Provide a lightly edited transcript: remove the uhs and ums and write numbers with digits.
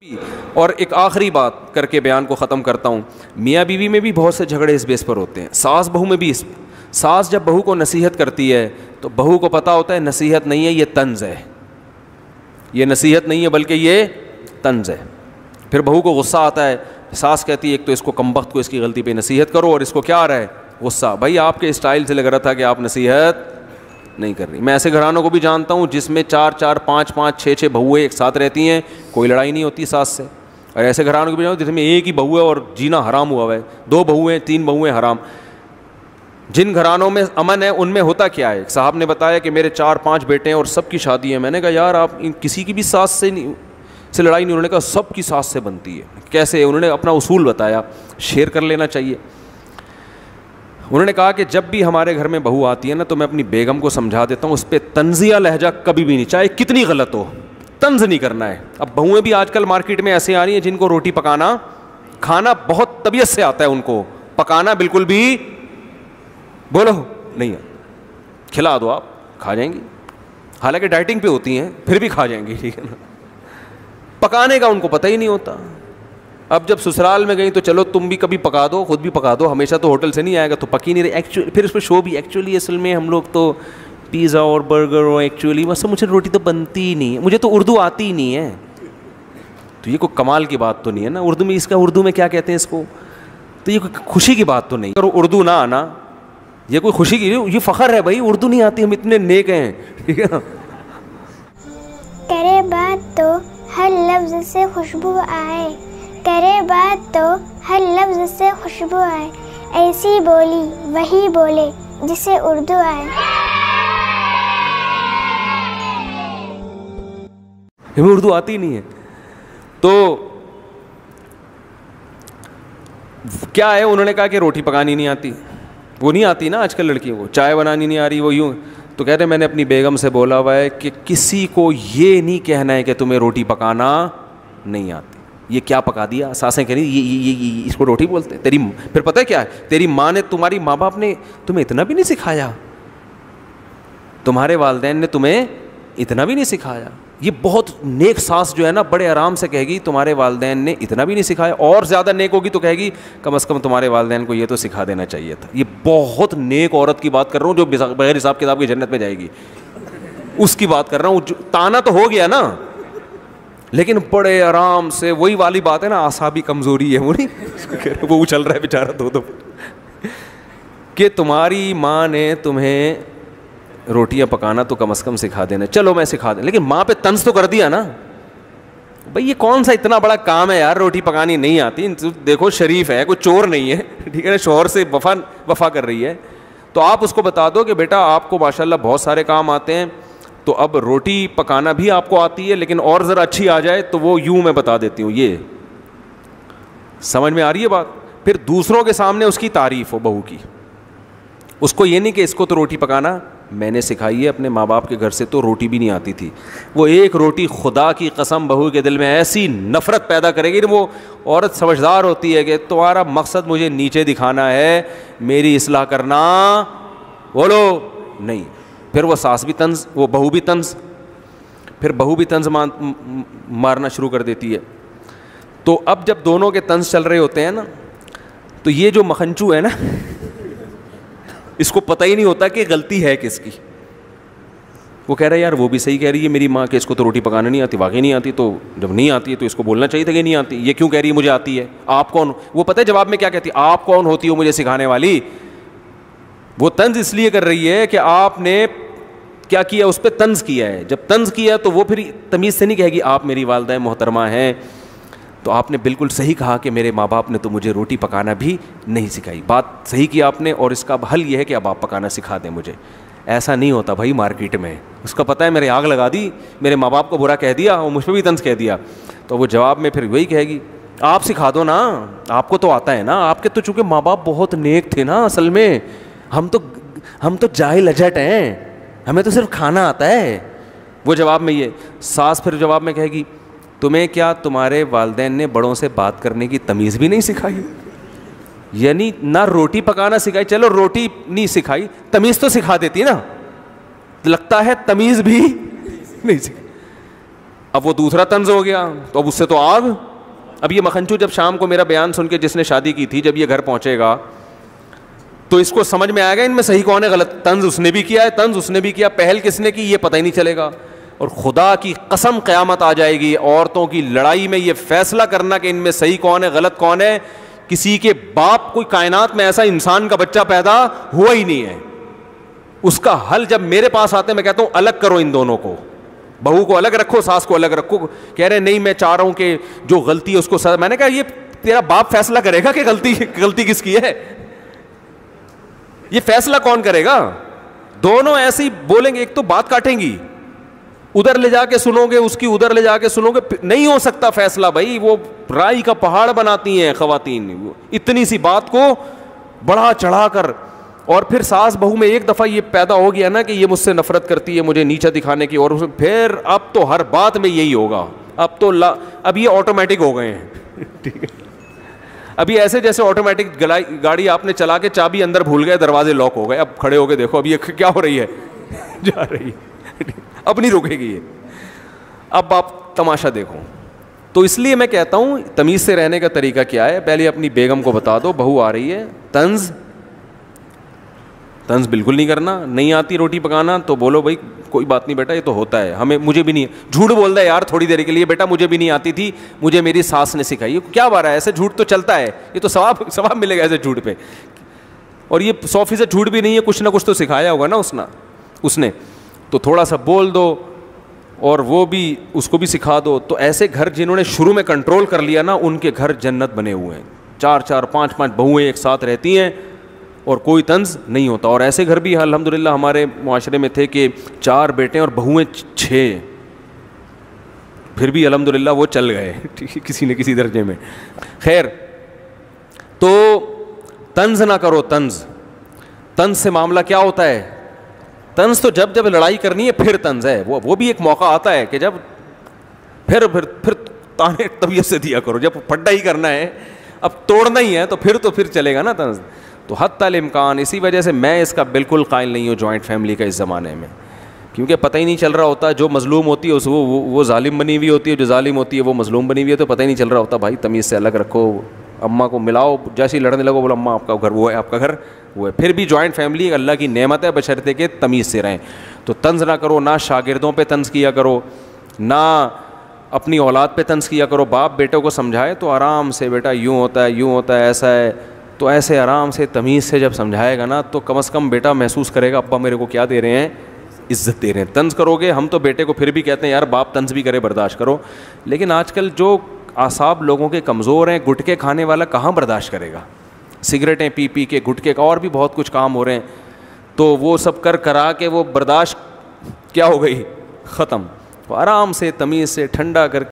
اور ایک آخری بات کر کے بیان کو ختم کرتا ہوں. میاں بیوی میں بھی بہت سے جھگڑے اس بیس پر ہوتے ہیں. ساس بہو میں بھی ساس جب بہو کو نصیحت کرتی ہے تو بہو کو پتہ ہوتا ہے نصیحت نہیں ہے، یہ طنز ہے، یہ نصیحت نہیں ہے بلکہ یہ طنز ہے. پھر بہو کو غصہ آتا ہے، ساس کہتی ہے ایک تو اس کو کمبخت کو اس کی غلطی پہ نصیحت کرو، اور اس کو کیا آ رہا ہے؟ غصہ. بھائی آپ کے اسٹائل سے لگ رہا تھا کہ آپ نصیحت نہیں کر رہی. میں ایسے گھرانوں کو بھی جانتا ہوں جس میں 4 5 6 بہویں ایک ساتھ رہتی ہیں، کوئی لڑائی نہیں ہوتی ساس سے. اور ایسے گھرانوں کو بھی جانتا ہوں جس میں ایک ہی بہو ہے اور جینا حرام ہوا ہے، 2 بہویں 3 بہویں حرام. جن گھرانوں میں امن ہے ان میں ہوتا کیا ہے؟ صاحب نے بتایا کہ میرے 4 5 بیٹے ہیں اور سب کی شادی ہے. میں نے کہا یار آپ کسی کی بھی ساس سے لڑائی نہیں. انہوں نے کہا سب کی ساس سے بنتی ہے. کیسے؟ انہوں نے اپنا اصول بتایا، شیئر کر لینا چاہیے. انہوں نے کہا کہ جب بھی ہمارے گھر میں بہو آتی ہے نا تو میں اپنی بیگم کو سمجھا دیتا ہوں اس پہ طنزیہ لہجہ کبھی بھی نہیں، چاہے کتنی غلط ہو، طنز نہیں کرنا ہے. اب بہویں بھی آج کل مارکیٹ میں ایسے آ رہی ہیں جن کو روٹی پکانا کھانا بہت طبیعت سے آتا ہے، ان کو پکانا بالکل بھی بولو نہیں ہے. کھلا دو آپ کھا جائیں گی، حالانکہ ڈائٹنگ پہ ہوتی ہیں پھر بھی کھا جائیں گی، ٹھیک ہے نا. پکانے کا ان کو پتہ ہی نہیں ہوتا. اب جب سسرال میں گئی تو چلو تم بھی کبھی پکا دو، خود بھی پکا دو، ہمیشہ تو ہوٹل سے نہیں آئے گا تو پک ہی نہیں رہے. ایکچولی پھر اس پہ شو بھی ایکچولی اصل میں ہم لوگ تو پیزا اور برگر اور ایکچولی بس مجھے روٹی تو بنتی ہی نہیں ہے، مجھے تو اردو آتی ہی نہیں ہے. تو یہ کوئی کمال کی بات تو نہیں ہے نا. اردو میں اس کا اردو میں کیا کہتے ہیں اس کو؟ تو یہ کوئی خوشی کی بات تو نہیں. اور اردو نہ آنا یہ کوئی خوشی کی، یہ فخر ہے بھائی اردو نہیں آتی، ہم اتنے نیک ہیں، ٹھیک ہے نا. کرے بات تو ہر لفظ سے خوشبو آئے، کرے بات تو ہر لفظ سے خوشبو آئے، ایسی بولی وہی بولے جسے اردو آئے. ہمیں اردو آتی نہیں ہے. تو کیا ہے؟ انہوں نے کہا کہ روٹی پکانی نہیں آتی. وہ نہیں آتی نا آج کل لڑکیوں کو، چائے بنانی نہیں آ رہی، وہ یوں. تو کہتے ہیں میں نے اپنی بیگم سے بولا ہوا ہے کہ کسی کو یہ نہیں کہنا ہے کہ تمہیں روٹی پکانا نہیں آتی. یہ کیا پکا دیا؟ ساسیں کہہ رہی یہ اس کو روٹی بولتے ہیں. تیری پھر پتہ ہے کیا ہے؟ تیری ماں نے، تمہاری ماں باپ نے تمہیں اتنا بھی نہیں سکھایا، تمہارے والدین نے تمہیں اتنا بھی نہیں سکھایا. یہ بہت نیک ساس جو ہے نا بڑے آرام سے کہے گی تمہارے والدین نے اتنا بھی نہیں سکھایا. اور زیادہ نیک ہوگی تو کہے گی کم از کم تمہارے والدین کو یہ تو سکھا دینا چاہیے تھا. یہ بہت نیک عورت کی بات کر رہا ہوں جو بغیر حساب کتاب کی جنت میں جائے گی، اس کی بات کر رہا ہوں. تانا تو ہو گیا نا، لیکن بڑے آرام سے. وہی والی بات ہے نا، اعصابی کمزوری ہے وہ نہیں وہ اچل رہا ہے بیچارہ دو کہ تمہاری ماں نے تمہیں روٹیاں پکانا تو کم از کم سکھا دینا. چلو میں سکھا دیں، لیکن ماں پہ طنز تو کر دیا نا. بھئی یہ کون سا اتنا بڑا کام ہے یار، روٹی پکانی نہیں آتی. دیکھو شریف ہے، کوئی چور نہیں ہے، ٹھیک ہے نا، شوہر سے وفا کر رہی ہے. تو آپ اس کو بتا دو کہ بیٹا آپ کو ماشاءاللہ بہت سارے کام آتے ہیں، تو اب روٹی پکانا بھی آپ کو آتی ہے، لیکن اور ذرا اچھی آ جائے تو وہ یوں میں بتا دیتی ہوں. یہ سمجھ میں آ رہی ہے بات؟ پھر دوسروں کے سامنے اس کی تعریف ہو بہو کی. اس کو یہ نہیں کہ اس کو تو روٹی پکانا میں نے سکھائی ہے، اپنے ماں باپ کے گھر سے تو روٹی بھی نہیں آتی تھی. وہ ایک روٹی خدا کی قسم بہو کے دل میں ایسی نفرت پیدا کرے گی. وہ عورت سمجھدار ہوتی ہے کہ تمہارا مقصد مجھے نیچے دکھانا ہے، میری اصلاح کرنا بولو نہیں. پھر وہ ساس بھی طنز، وہ بہو بھی طنز، پھر بہو بھی طنز مارنا شروع کر دیتی ہے. تو اب جب دونوں کے طنز چل رہے ہوتے ہیں نا تو یہ جو مکھنچو ہے نا اس کو پتہ ہی نہیں ہوتا کہ غلطی ہے کس کی. وہ کہہ رہا ہے یار وہ بھی صحیح کہہ رہی ہے میری ماں کہ اس کو تو روٹی پکانا نہیں آتی. واقعی نہیں آتی، تو جب نہیں آتی ہے تو اس کو بولنا چاہیے تھا کہ نہیں آتی. یہ کیوں کہہ رہی ہے مجھے آتی ہے؟ آپ کون؟ وہ پتہ ہے جواب میں کیا کہتی ہے؟ آپ کون ہوتی ہو مجھے سکھانے والی؟ وہ طنز اس لیے کر رہی ہے کہ آپ نے کیا کیا، اس پہ طنز کیا ہے. جب طنز کیا تو وہ پھر تمیز سے نہیں کہے گی آپ میری والدہ محترمہ ہیں. تو آپ نے بالکل صحیح کہا کہ میرے ماں باپ نے تو مجھے روٹی پکانا بھی نہیں سکھائی. بات صحیح کی آپ نے، اور اس کا حل یہ ہے کہ اب آپ پکانا سکھا دیں مجھے. ایسا نہیں ہوتا بھائی مارکیٹ میں. اس کا پتہ ہے میرے آگ لگا دی، میرے ماں باپ کو برا کہہ دیا اور مجھ پہ بھی طنز کہہ دیا، تو وہ جواب میں پھر وہی کہے گی آپ سکھا دو نا، آپ کو تو آتا ہے نا. آپ کے تو چونکہ ماں باپ بہت نیک تھے نا اصل میں، ہم تو جاہل اجٹ ہیں، ہمیں تو صرف کھانا آتا ہے. وہ جواب میں یہ ساس پھر جواب میں کہے گی تمہیں کیا تمہارے والدین نے بڑوں سے بات کرنے کی تمیز بھی نہیں سکھائی؟ یعنی نہ روٹی پکانا سکھائی، چلو روٹی نہیں سکھائی، تمیز تو سکھا دیتی نا. لگتا ہے تمیز بھی نہیں سکھائی. اب وہ دوسرا طنز ہو گیا, تو اب اس سے تو آگ. اب یہ مکھنچو جب شام کو میرا بیان سن کے جس نے شادی کی تھی, جب یہ گھر پہنچے گا تو اس کو سمجھ میں آئے گا ان میں صحیح کون ہے غلط. طنز اس نے بھی کیا ہے, طنز اس نے بھی کیا, پہل کس نے کی یہ پتہ ہی نہیں چلے گا. اور خدا کی قسم قیامت آ جائے گی, عورتوں کی لڑائی میں یہ فیصلہ کرنا کہ ان میں صحیح کون ہے غلط کون ہے, کسی کے باپ کوئی کائنات میں ایسا انسان کا بچہ پیدا ہوا ہی نہیں ہے. اس کا حل جب میرے پاس آتے ہیں میں کہتا ہوں الگ کرو ان دونوں کو, بہو کو الگ رکھو, ساس کو الگ رکھو. کہہ رہے نہیں میں چاہ رہا ہوں کہ جو غلطی ہے اس کو سزا. میں نے کہا یہ تیرا باپ فیصلہ کرے گا کہ غلطی کس کی ہے, یہ فیصلہ کون کرے گا؟ دونوں ایسے ہی بولیں گے, ایک تو بات کاٹیں گی, ادھر لے جا کے سنو گے اس کی, ادھر لے جا کے سنو گے, نہیں ہو سکتا فیصلہ بھائی. وہ رائی کا پہاڑ بناتی ہیں خواتین, اتنی سی بات کو بڑھا چڑھا کر. اور پھر ساس بہو میں ایک دفعہ یہ پیدا ہو گیا نا کہ یہ مجھ سے نفرت کرتی ہے, مجھے نیچا دکھانے کی, اور پھر اب تو ہر بات میں یہی ہوگا. اب یہ آٹومیٹک ہو گئے ہیں, ٹھیک ہے. ابھی ایسے جیسے آٹومیٹک گاڑی آپ نے چلا کے چابی اندر بھول گئے, دروازے لاک ہو گئے, اب کھڑے ہو کے دیکھو اب یہ کیا ہو رہی ہے, جا رہی ہے, اب نہیں رکے گی یہ. اب آپ تماشا دیکھو. تو اس لیے میں کہتا ہوں تمیز سے رہنے کا طریقہ کیا ہے, پہلے اپنی بیگم کو بتا دو بہو آ رہی ہے, طنز بالکل نہیں کرنا. نہیں آتی روٹی پکانا تو بولو بھائی کوئی بات نہیں بیٹا, یہ تو ہوتا ہے, ہمیں مجھے بھی نہیں. جھوٹ بول دے یار تھوڑی دیر کے لیے, بیٹا مجھے بھی نہیں آتی تھی, مجھے میری ساس نے سکھائی. کیا بارہ ہے, ایسے جھوٹ تو چلتا ہے, یہ تو ثواب ملے گا ایسے جھوٹ پہ. اور یہ 100% جھوٹ بھی نہیں ہے, کچھ نہ کچھ تو سکھایا ہوگا نا اس نے, تو تھوڑا سا بول دو اور وہ بھی اس کو بھی سکھا دو. تو ایسے گھر جنہوں نے شروع میں کنٹرول کر لیا نا, ان کے گھر جنت بنے ہوئے ہیں. 4 5 بہویں ایک ساتھ رہتی ہیں اور کوئی طنز نہیں ہوتا. اور ایسے گھر بھی الحمدللہ ہمارے معاشرے میں تھے کہ 4 بیٹے اور بہویں 6, پھر بھی الحمدللہ وہ چل گئے کسی نہ کسی درجے میں. خیر, تو طنز نہ کرو. طنز سے معاملہ کیا ہوتا ہے, طنز تو جب لڑائی کرنی ہے پھر طنز ہے. وہ بھی ایک موقع آتا ہے کہ جب پھر تانے طبیعت سے دیا کرو. جب پھڈا ہی کرنا ہے, اب توڑنا ہی ہے, تو پھر چلے گا نا طنز. تو حتی الامکان, اسی وجہ سے میں اس کا بالکل قائل نہیں ہوں جوائنٹ فیملی کا اس زمانے میں, کیونکہ پتہ ہی نہیں چل رہا ہوتا. جو مظلوم ہوتی ہے وہ ظالم بنی ہوئی ہوتی ہے, جو ظالم ہوتی ہے وہ مظلوم بنی ہوئی ہے, تو پتہ ہی نہیں چل رہا ہوتا. بھائی تمیز سے الگ رکھو, اماں کو ملاؤ, جیسے ہی لڑنے لگو بولو اماں آپ کا گھر وہ ہے, آپ کا گھر وہ ہے. پھر بھی جوائنٹ فیملی ایک اللہ کی نعمت ہے, بشرطے کہ تمیز سے رہیں. تو طنز نہ کرو, نہ شاگردوں پہ طنز کیا کرو, نہ اپنی اولاد پہ طنز کیا کرو. باپ بیٹوں کو سمجھائے تو آرام سے, بیٹا یوں ہوتا ہے ایسا ہے, تو ایسے آرام سے تمیز سے جب سمجھائے گا نا, تو کم از کم بیٹا محسوس کرے گا ابا میرے کو کیا دے رہے ہیں, عزت دے رہے ہیں. طنز کرو گے, ہم تو بیٹے کو پھر بھی کہتے ہیں یار باپ طنز بھی کرے برداشت کرو, لیکن آج کل جو اعصاب لوگوں کے کمزور ہیں, گٹکے کھانے والا کہاں برداشت کرے گا, سگریٹیں پی کے گٹکے کا, اور بھی بہت کچھ کام ہو رہے ہیں, تو وہ سب کرا کے وہ برداشت کیا ہو گئی, ختم. آرام سے تمیز سے ٹھنڈا کر